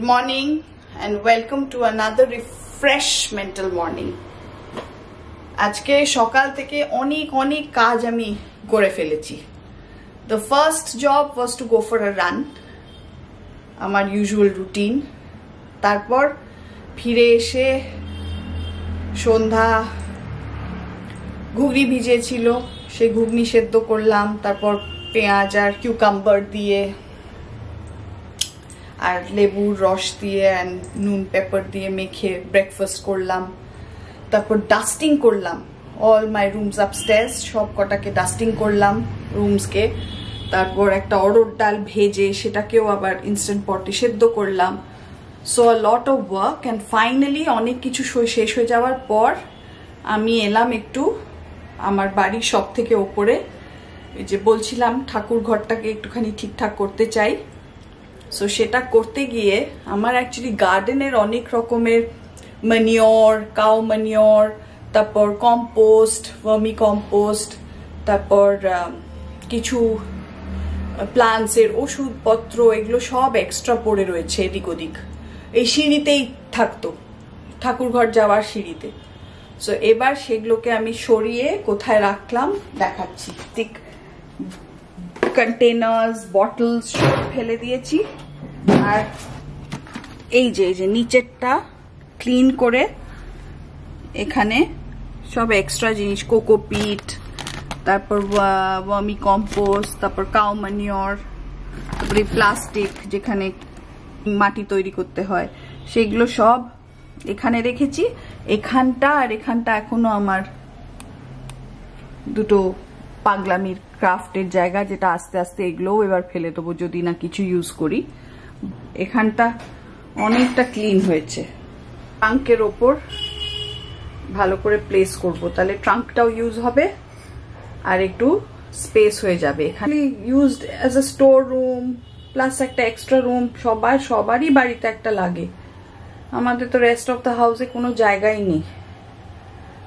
Good morning and welcome to another refresh mental morning. আজকে সকাল থেকে অনেক কাজ আমি করে ফেলেছি. The first job was to go for a run. আমার usual routine. তারপর ফিরে এসে সন্ধ্যা ঘুগনি ভিজেছিল, সেই ঘুগনি সেদ্ধ করলাম, তারপর পেঁয়াজ আর কিউকাম্বার দিয়ে আর লেবুর রস দিয়ে এন্ড নুন পেপার দিয়ে মেখে ব্রেকফাস্ট করলাম. তারপর ডাস্টিং করলাম অল মাই রুমস আপস্টেয়ার্স, সব কটাকে ডাস্টিং করলাম রুমসকে. তারপর একটা অড়হর ডাল ভেজে সেটাকেও আবার ইনস্ট্যান্ট পটে সেদ্ধ করলাম. So a lot of work and finally অনেক কিছু শেষ হয়ে যাওয়ার পর আমি এলাম একটু আমার বাড়ির সব থেকে ওপরে. এই যে বলছিলাম ঠাকুর ঘরটাকে একটুখানি ঠিকঠাক করতে চাই. সো সেটা করতে গিয়ে আমার অ্যাকচুয়ালি গার্ডেনের অনেক রকমের ম্যানিওর, কাউ ম্যানিওর, তারপর কম্পোস্ট, ভার্মি কম্পোস্ট, তারপর কিছু প্লান্টসের ওষুধপত্র, এগুলো সব এক্সট্রা পড়ে রয়েছে এদিক ওদিক. এই সিঁড়িতেই থাকতো, ঠাকুরঘর যাওয়ার সিঁড়িতে. সো এবার সেগুলোকে আমি সরিয়ে কোথায় রাখলাম দেখাচ্ছি. ঠিক কন্টেনার্স, বটলস সব ফেলে দিয়েছি. আর এই যে নিচেরটা ক্লিন করে এখানে সব এক্সট্রা জিনিস, কোকোপিট, তারপর ওয়ার্মি কম্পোস্ট, তারপর কাউ ম্যানিওর, তারপরে প্লাস্টিক যেখানে মাটি তৈরি করতে হয় সেগুলো সব এখানে রেখেছি. এখানটা আর এখানটা এখনো আমার দুটো পাগলামির ক্রাফটের জায়গা, যেটা আস্তে আস্তে এগুলোও এবার ফেলে দেবো যদি না কিছু ইউজ করি. এখানটা অনেকটা ক্লিন হয়েছে. ট্রাঙ্কের ওপর ভালো করে প্লেস করব, তাহলে ট্রাঙ্কটাও ইউজ হবে আর একটু স্পেস হয়ে যাবে. এখানে used as a store room plus একটা এক্সট্রা রুম. সবারই বাড়িতে একটা লাগে. আমাদের তো রেস্ট অফ দ্য হাউসে কোনো জায়গাই নেই,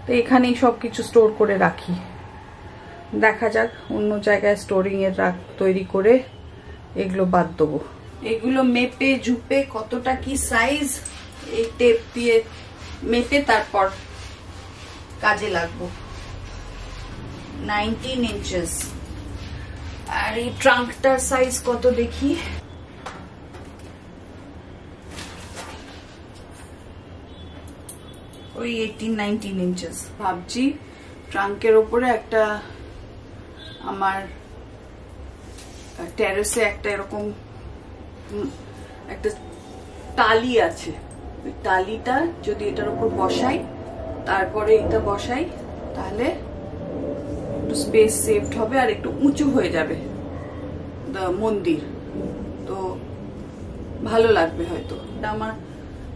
তো এখানেই সব কিছু স্টোর করে রাখি. দেখা যাক অন্য জায়গায় স্টোরিং এর তৈরি করে এগুলো বাদ দেবো. এগুলো মেপে ঝুপে কতটা কি সাইজ এই টেপ দিয়ে মেপে তারপর কাজে লাগবো. 19 ইঞ্চেস. আর এই ট্রাঙ্কটার সাইজ কত দেখি. ওই 18-19 ইঞ্চেস. ভাবছি ট্রাঙ্কের ওপরে একটা আমার টেরেসে একটা এরকম একটা টালি আছে. ওই টালিটা যদি এটার উপর বসাই, তারপরে এটা বসাই, তাহলে একটু স্পেস সেভড হবে আর একটু উঁচু হয়ে যাবে মন্দির, তো ভালো লাগবে হয়তো. আমার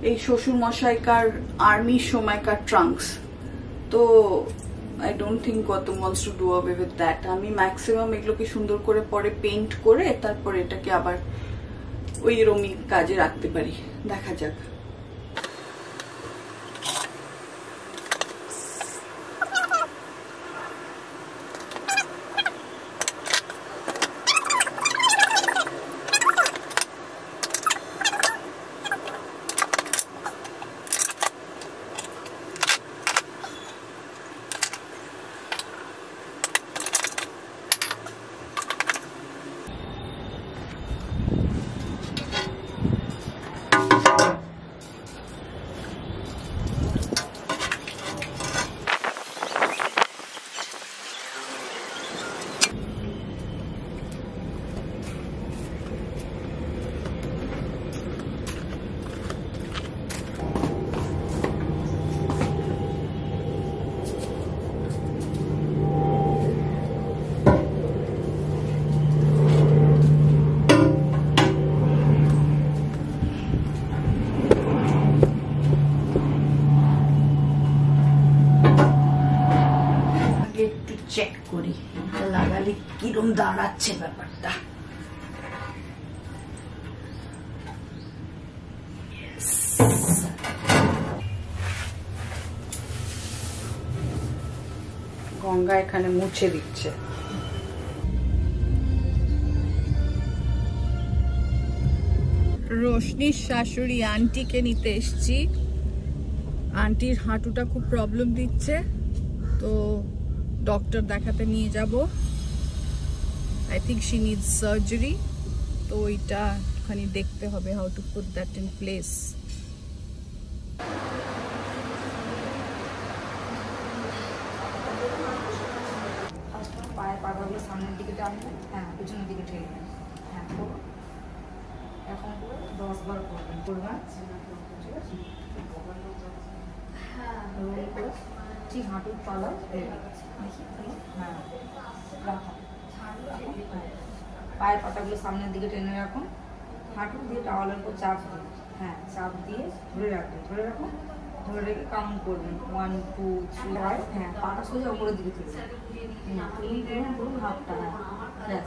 এই শ্বশুর মশাইকার আর্মির সময়কার ট্রাঙ্কস, তো I don't think Gautam wants to do away with that. আমি ম্যাক্সিমাম এগুলোকে সুন্দর করে পরে পেইন্ট করে তারপর এটাকে আবার ওই রকমই কাজে রাখতে পারি. দেখা যাক. চেক করি লাগালে কিরম দাঁড়াচ্ছে ব্যাপারটা. গঙ্গা এখানে মুছে দিচ্ছে. রোশনির শাশুড়ি আন্টিকে নিতে এসেছি। আন্টির হাঁটুটা খুব প্রবলেম দিচ্ছে, তো ডক্টর দেখাতে নিয়ে যাব। I think she needs surgery, তো ওইটা একটুখানি দেখতে হবে, how to put that in place. পায়ের পাতাগুলো সামনের দিকে টানবেন, হ্যাঁ পিছনের দিকে ঠেলবেন, হ্যাঁ করুন। এখন করে 10 বার করবেন, ঠিক আছে? রোল করে ঠিক হাঁটুর তলায় হ্যাঁ রাখুন। পায়ের পাতাগুলো সামনের দিকে টেনে রাখুন, হাঁটু দিয়ে টাওয়ালের উপর চাপ দিন, হ্যাঁ চাপ দিয়ে ধরে রাখবেন, ধরে রাখুন, ধরে রেখে কাউন্ট করবেন 1 2 3 হ্যাঁ পাটা সোজা উপরের দিকে তুলবেন, করুন হাফটা, হ্যাঁ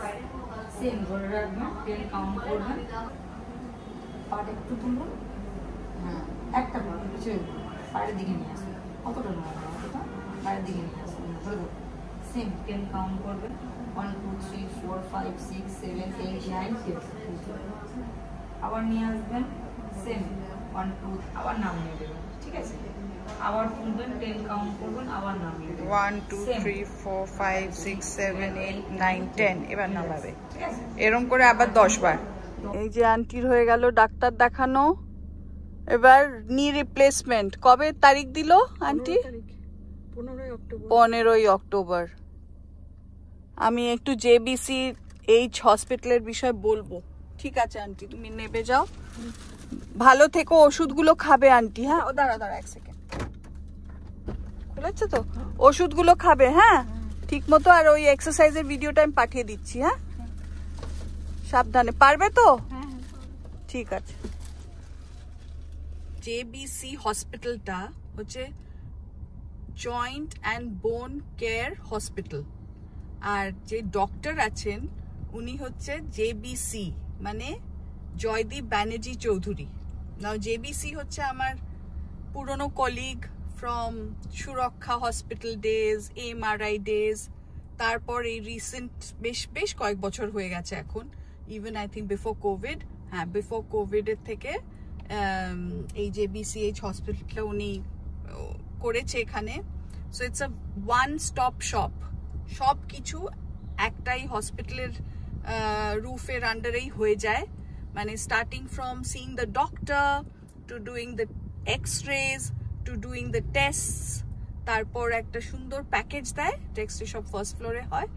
সেম ধরে রাখবেন, 10 কাউন্ট করবেন, পাটা একটু তুলুন, হ্যাঁ একটা পা পিছিয়ে পায়ের দিকে নিয়ে আসুন, কতটা নয় অতটা পায়ের দিকে নিয়ে আসুন, ধরে ধরুন সেম 10 কাউন্ট করবেন, 1 2 3 4 5 6 7 8 9 10। আবার নিয়ে আসবেন সেম 1 2 আবার নামিয়ে দেবেন, ঠিক আছে? আবার তুলবেন, 10 কাউন্ট করবেন, আবার নামিয়ে দেবেন 1 2 3 4 5 6 7 8 9 10। এবার নামাবে, এরকম করে আবার 10 বার। এই যে আন্টির হয়ে গেল ডাক্তার দেখানো। এবার নি রিপ্লেসমেন্ট কবে তারিখ দিল আন্টি? 15ই অক্টোবর। আমি একটু জেবিসি এইচ হসপিটালের বিষয় বলবো, ঠিক আছে আন্টি? তুমি নেবে যাও, ভালো থেকো, ওষুধগুলো খাবে আন্টি। হ্যাঁ, ও দাঁড়া এক সেকেন্ড, খুলেছে তো? ওষুধগুলো খাবে, হ্যাঁ ঠিক মতো। আর ওই এক্সারসাইজের ভিডিওটা আমি পাঠিয়ে দিচ্ছি, হ্যাঁ সাবধানে, পারবে তো? ঠিক আছে। জেবিসি হসপিটালটা হচ্ছে joint and bone care hospital, আর যে ডক্টর আছেন উনি হচ্ছে জেবিসি, মানে জয়দীপ ব্যানার্জি চৌধুরী। নাও জেবিসি হচ্ছে আমার পুরনো colleague from Suraksha hospital days, MRI days, তারপর এই রিসেন্ট বেশ কয়েক বছর হয়ে গেছে এখন, even I think before COVID, হ্যাঁ বিফোর কোভিডের থেকে এই জেবিসিএইচ হসপিটালটা উনি করেছে এখানে। So it's a one stop shop, সব কিছু একটাই হসপিটালের রুফের আন্ডারেই হয়ে যায়, মানে starting from seeing the doctor to doing the x-raise to doing the test, তারপর একটা সুন্দর প্যাকেজ দেয়, টেক্সটে সব ফার্স্ট ফ্লোরে হয়,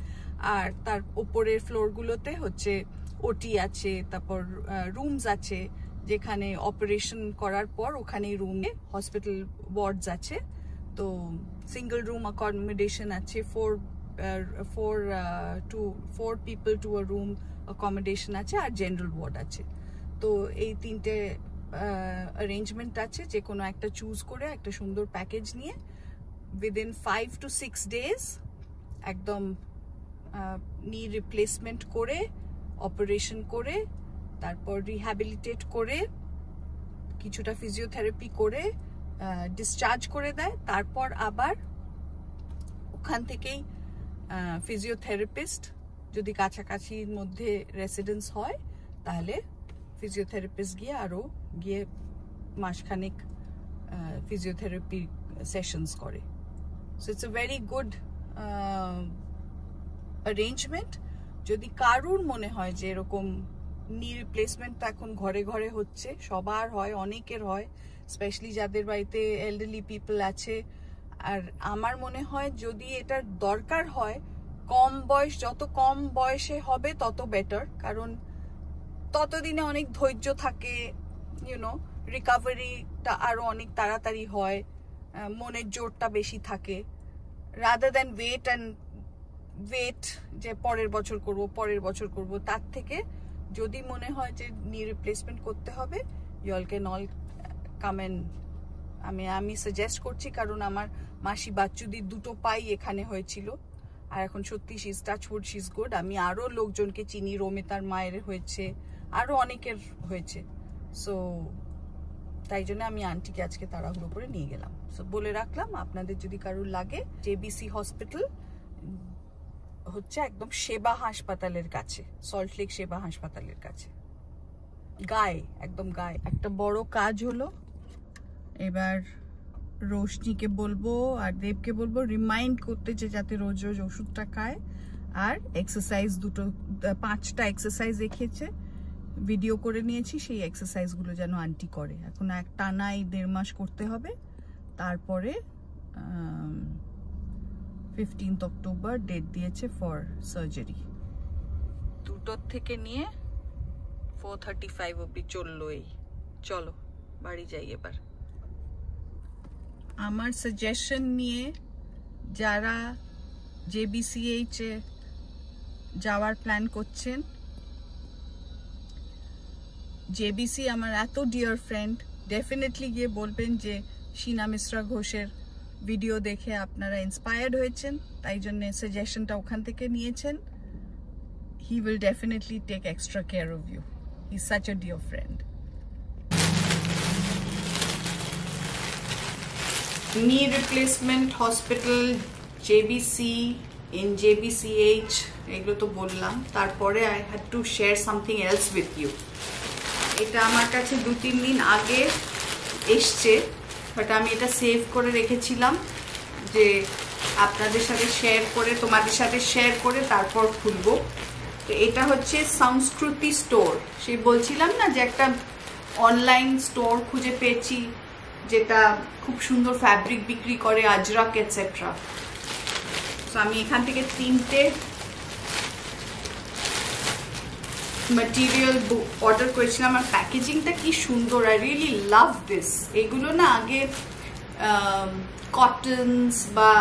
আর তার ওপরের ফ্লোরগুলোতে হচ্ছে ওটি আছে, তারপর রুমস আছে যেখানে অপারেশন করার পর ওখানে রুমে হসপিটাল ওয়ার্ডস আছে, তো সিঙ্গল রুম অ্যাকোমোডেশন আছে, 4 people to a room accommodation আছে, আর জেনারেল ওয়ার্ড আছে। তো এই তিনটে অ্যারেঞ্জমেন্ট আছে, যে কোনো একটা চুজ করে একটা সুন্দর প্যাকেজ নিয়ে উইদিন 5 to 6 days একদম নি রিপ্লেসমেন্ট করে, অপারেশন করে, তারপর রিহ্যাবিলিটেট করে, কিছুটা ফিজিওথেরাপি করে ডিসচার্জ করে দেয়। তারপর আবার ওখান থেকেই ফিজিওথেরাপিস্ট যদি কাছাকাছির মধ্যে রেসিডেন্স হয় তাহলে ফিজিওথেরাপিস্ট গিয়ে মাসখানেক ফিজিওথেরাপি সেশনস করে। So it's a very good arrangement. যদি কারুর মনে হয় যে এরকম নি রিপ্লেসমেন্ট তো এখন ঘরে ঘরে হচ্ছে, সবার হয়, অনেকের হয়, স্পেশালি যাদের বাড়িতে এল্ডারলি পিপল আছে, আর আমার মনে হয় যদি এটার দরকার হয় যত কম বয়সে হবে তত বেটার, কারণ ততদিনে অনেক ধৈর্য থাকে, রিকভারিটা আরো অনেক তাড়াতাড়ি হয়, মনের জোরটা বেশি থাকে, রাদার দ্যান ওয়েট যে পরের বছর করব, তার থেকে যদি মনে হয় যে নি রিপ্লেসমেন্ট করতে হবে, you all can come and আমি সাজেস্ট করছি, কারণ আমার মাসি বাচ্চুদির দুটো পাই এখানে হয়েছিল, আর এখন সত্যি she is touch wood, she is good. আমি আরো লোকজনকে চিনি, রোমিতার মায়ের হয়েছে, আরো অনেকের হয়েছে, সো তাই জন্য আমি আন্টিকে আজকে তাড়াহুড়ো করে নিয়ে গেলাম। সো বলে রাখলাম, আপনাদের যদি কারোর লাগে, জেবিসি হসপিটাল হচ্ছে একদম সেবা হাসপাতালের কাছে, সল্টলেক সেবা হাসপাতালের কাছে। গায়ে, একদম গায়ে। একটা বড় কাজ হলো, এবার রোশনিকে বলবো আর দেবকে বলবো রিমাইন্ড করতে যে যাতে রোজ রোজ ওষুধটা খায়, আর এক্সারসাইজ 5টা এক্সারসাইজ রেখেছে, ভিডিও করে নিয়েছি, সেই এক্সারসাইজগুলো যেন আন্টি করে। এখন টানা 1.5 মাস করতে হবে, তারপরে 15th অক্টোবর ডেট দিয়েছে ফর সার্জারি। 2টোর থেকে নিয়ে 4:35 অব্দি চললো। এই চলো বাড়ি যাই এবার। আমার সাজেশন নিয়ে যারা JBCH এ যাওয়ার প্ল্যান করছেন, JBC আমার এত ডিয়ার ফ্রেন্ড, ডেফিনেটলি গিয়ে বলবেন যে শীনা মিশ্রা ঘোষের ভিডিও দেখে আপনারা ইন্সপায়ার্ড হয়েছেন, তাই জন্য সাজেশনটা ওখান থেকে নিয়েছেন। He will definitely take extra care of you. He's such a dear friend. Knee replacement hospital, JBC, in JBCH, এগুলো তো বললাম। তারপরে I had to share something else with you. এটা আমার কাছে 2-3 দিন আগে এসছে, বাট আমি এটা সেভ করে রেখেছিলাম যে আপনাদের সাথে শেয়ার করে, তোমাদের সাথে শেয়ার করে তারপর খুলবো। তো এটা হচ্ছে সংস্কৃতি স্টোর। সেই বলছিলাম না যে একটা অনলাইন স্টোর খুঁজে পেয়েছি যেটা খুব সুন্দর ফ্যাব্রিক বিক্রি করে, আজরাক এটসেট্রা। তো আমি এখান থেকে 3টে ম্যাটেরিয়াল অর্ডার করেছিলাম। আর প্যাকেজিংটা কি সুন্দর, আই রিয়েলি লাভ দিস। এগুলো না আগে কটনস বা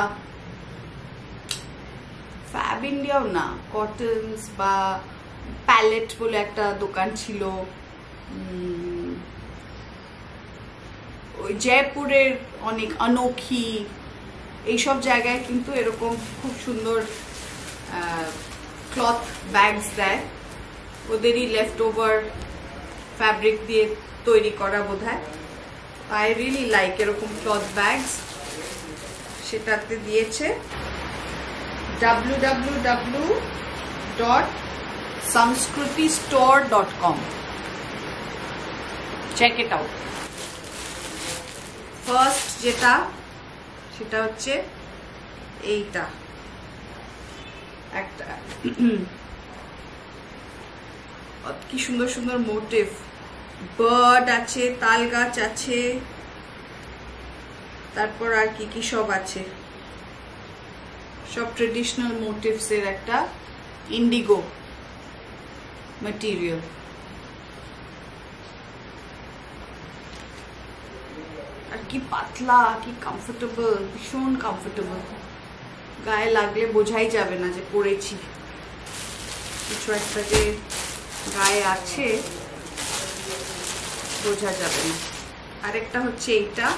ফ্যাব ইন্ডিয়াও না, কটনস বা প্যালেট বলে একটা দোকান ছিল, ওই জয়পুরের অনেক অনোখি, এইসব জায়গায় কিন্তু এরকম খুব সুন্দর ক্লথ ব্যাগস দেয়, ওদেরই লেফট ওভার ফ্যাব্রিক দিয়ে তৈরি করা বোধহয়। আই রিয়েলি লাইক এরকম ক্লথ ব্যাগস। সেটাতে দিয়েছে www.samskritistore.com. check it out. First যেটা, সেটা হচ্ছে এইটা, একটা কি সুন্দর সুন্দর মোটিভ, বার্ড আছে, তাল গাছ আছে, তারপর আর কি কি সব আছে, সব ট্রেডিশনাল মোটিভস এর একটা ইন্ডিগো ম্যাটেরিয়াল। আর কি পাতলা, কি কমফোর্টেবল, ভীষণ কমফোর্টেবল, গায়ে লাগলে বোঝাই যাবে না যে পরেছি, কিছু একটা যে গায়ে আছে বোঝা যাবে না। আরেকটা হচ্ছে এইটা,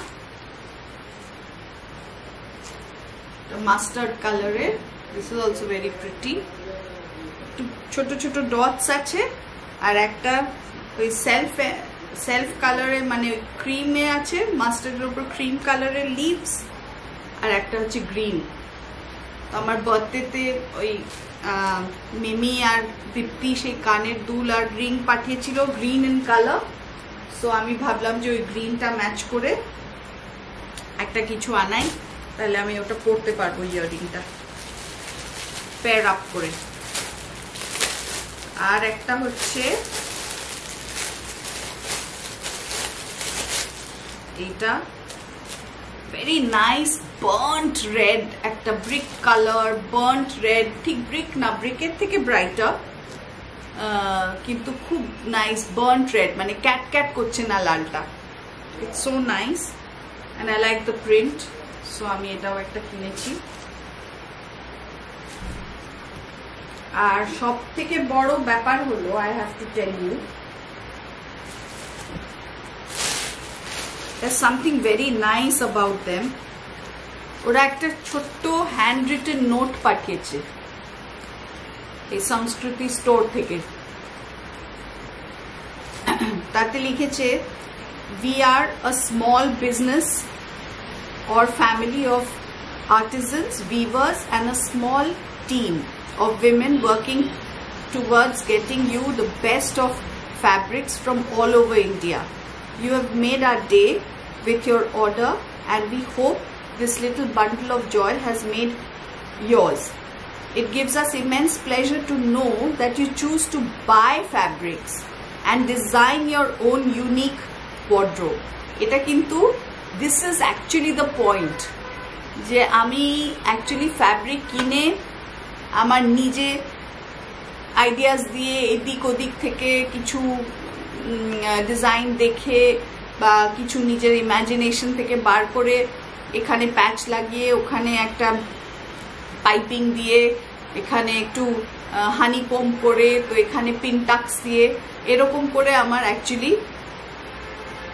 মাস্টার্ড কালারের, this is also very pretty, ছোট ছোট ডটস আছে। আর একটা ওই সেলফ কালারের, মানে ক্রিমে আছে, মাস্টার্ডের উপর ক্রিম কালারের লিভস, আর একটা হচ্ছে গ্রিন। তো আমার বার্থডেতে ওই মিমি আর দীপ্তি সেই কানের দুল আর রিং পাঠিয়েছিল গ্রিন ইন কালার, সো আমি ভাবলাম যে ওই গ্রিনটা ম্যাচ করে একটা কিছু আনাই, তাহলে আমি ওটা পরতে পারবো, ইয়াররিংটা পেয়ার আপ করে। আর একটা হচ্ছে এইটা, ভেরি নাইস বার্ন্ট রেড, একটা ব্রিক কালার, বার্ন্ট রেড, ঠিক ব্রিক না, ব্রিকের থেকে ব্রাইটার, কিন্তু খুব নাইস বার্ন্ট রেড, মানে ক্যাট ক্যাট করছে না লালটা, it's so nice and I like the print, so আমি এটাও একটা কিনেছি। আর সব থেকে বড় ব্যাপার হলো, I have to tell you, there's something very nice about them. ওরা একটা ছোট্ট হ্যান্ড রিটেন নোট পাঠিয়েছে এই সংস্কৃতি স্টোর থেকে। তাতে লিখেছে, we are a small business or family of artisans, weavers and a small team of women working towards getting you the best of fabrics from all over India. You have made our day with your order, and we hope this little bundle of joy has made yours. It gives us immense pleasure to know that you choose to buy fabrics and design your own unique wardrobe. Eta kintu this is actually the point, je ami actually fabric kine amar nije ideas diye edik odik theke kichu design dekhe বা কিছু নিজের imagination থেকে বার করে এখানে প্যাচ লাগিয়ে ওখানে একটা piping দিয়ে এখানে একটু হানি কম করে তো এখানে পিনটাক্স দিয়ে এরকম করে আমার অ্যাকচুয়ালি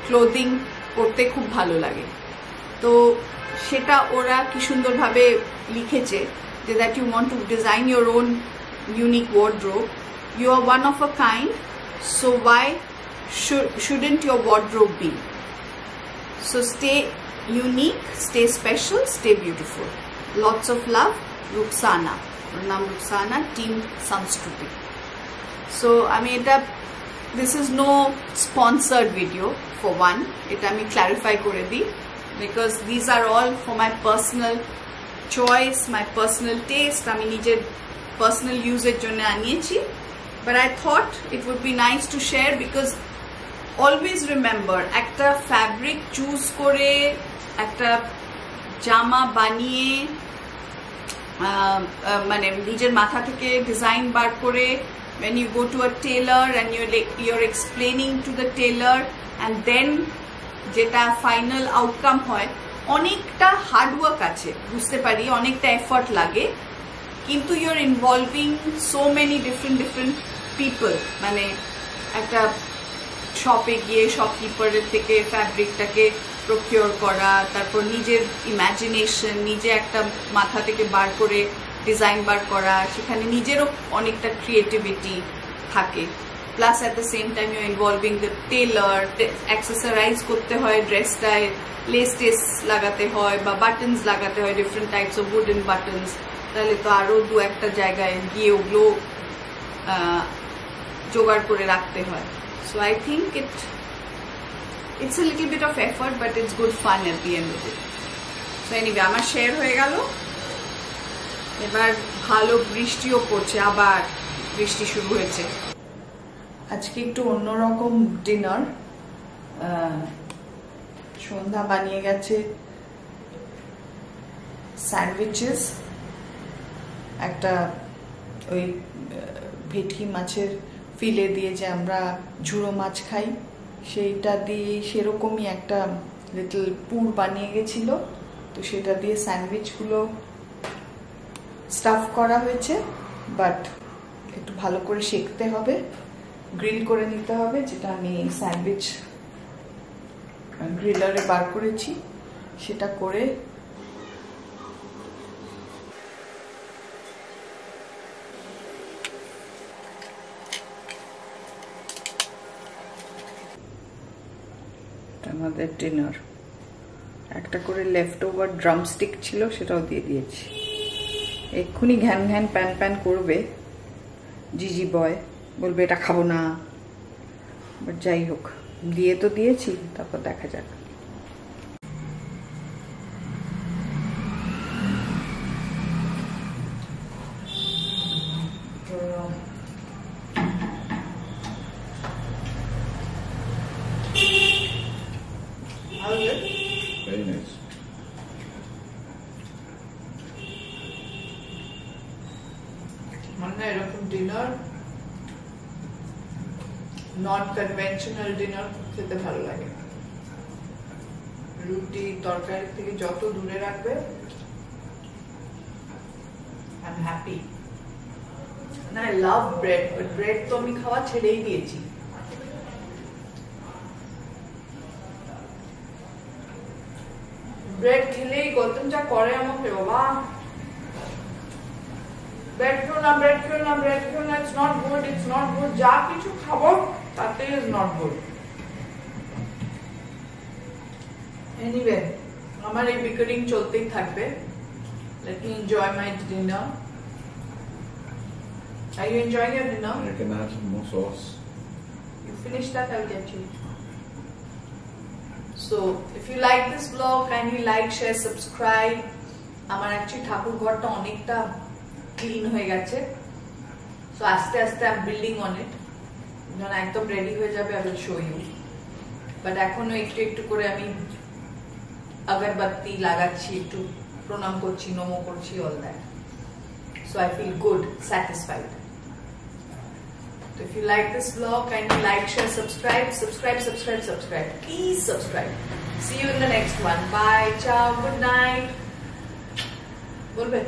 ক্লোদিং করতে খুব ভালো লাগে। তো সেটা ওরা কি সুন্দরভাবে লিখেছে যে that you want to design your own unique wardrobe, you are one of a kind, so why shouldn't your wardrobe be? So stay unique, stay special, stay beautiful. Lots of love, Ruxana. Her name Ruxana, Team Sanskruti. So I mean, this is no sponsored video for one. Eta ami clarify kore di, because these are all for my personal choice, my personal taste. Ami nijer personal use er jonne aniyechi, but I thought it would be nice to share, because always remember, একটা fabric choose করে একটা জামা বানিয়ে মানে নিজের মাথা থেকে design বার করে when you go to a tailor and you're explaining to the tailor, and then যেটা ফাইনাল আউটকাম হয়, অনেকটা হার্ড ওয়ার্ক আছে, বুঝতে পারি অনেকটা এফর্ট লাগে, কিন্তু you're involving so many different people, মানে একটা শপে গিয়ে শপকিপারের থেকে ফ্যাব্রিকটাকে প্রকিওর করা, তারপর নিজের ইমাজিনেশন নিজে একটা মাথা থেকে বার করে ডিজাইন বার করা, সেখানে নিজেরও অনেকটা ক্রিয়েটিভিটি থাকে, plus at the same time you involving the tailor, accessorize করতে হয় ড্রেসটায়, লেস টেস লাগাতে হয় বা বাটনস লাগাতে হয়, different types of wooden buttons, তাহলে তো আরও দু একটা জায়গায় গিয়ে ওগুলো জোগাড় করে রাখতে হয়। So I think it's a little bit of effort, but it's good fun at the end of it. So anyway, আমার শেয়ার হয়ে গেল। এবার ভালো বৃষ্টিও পড়ছে, আবার বৃষ্টি শুরু হয়েছে। আজকে একটু অন্যরকম ডিনার, সন্ধ্যা বানিয়ে গেছে স্যান্ডউইচেস, একটা ওই ভেটকি মাছের ফিলে দিয়ে যে আমরা ঝুড়ো মাছ খাই সেইটা দিয়ে সেরকমই একটা লিটল পুর বানিয়ে গেছিল, তো সেটা দিয়ে স্যান্ডউইচগুলো স্টাফ করা হয়েছে, বাট একটু ভালো করে সেঁকতে হবে, গ্রিল করে নিতে হবে, যেটা আমি স্যান্ডউইচ গ্রিলারে বার করেছি সেটা করে আমাদের ডিনার। একটা করে লেফট ওভার ড্রামস্টিক ছিল, সেটাও দিয়ে দিয়েছি। এক্ষুনি ঘ্যান ঘ্যান প্যান প্যান করবে জিজি বয়, বলবে এটা খাবো না, বাট যাই হোক দিয়ে তো দিয়েছি, তারপর দেখা যাক। Very nice. মানে এরকম ডিনার, নট কনভেনশনাল ডিনার খেতে ভালো লাগে। রুটি তরকারি থেকে যত দূরে রাখবে, আই এম হ্যাপি। না, I love bread, but bread তো আমি খাওয়া ছেড়েই দিয়েছি। ব্রেড খেলেই গৌতম যা করে আমাকে, বাবা ব্রেড খেও না, ব্রেড খেও না, ব্রেড খেও না, it's not good, it's not good, যা কিছু খাবো তাতে ইজ নট গুড। এনিওয়ে, আমার এই বিকারিং চলতেই থাকবে। Let me enjoy my dinner. Are you enjoying your dinner? I can add some more sauce. You finish that, I'll get you. So if you like this vlog, kindly like, share, subscribe. আমার actually ঠাকুর ঘরটা অনেকটা clean হয়ে গেছে, so আস্তে আস্তে I'm building on it. যখন একদম ready হয়ে যাবে I will show you. But এখনো একটু একটু করে আমি আগরবাতি লাগাচ্ছি, একটু প্রণাম করছি, নমো করছি, all that. So I feel good, satisfied. So if you like this vlog, kindly like, share, subscribe. Please subscribe. See you in the next one. Bye, ciao, good night. Bolbe.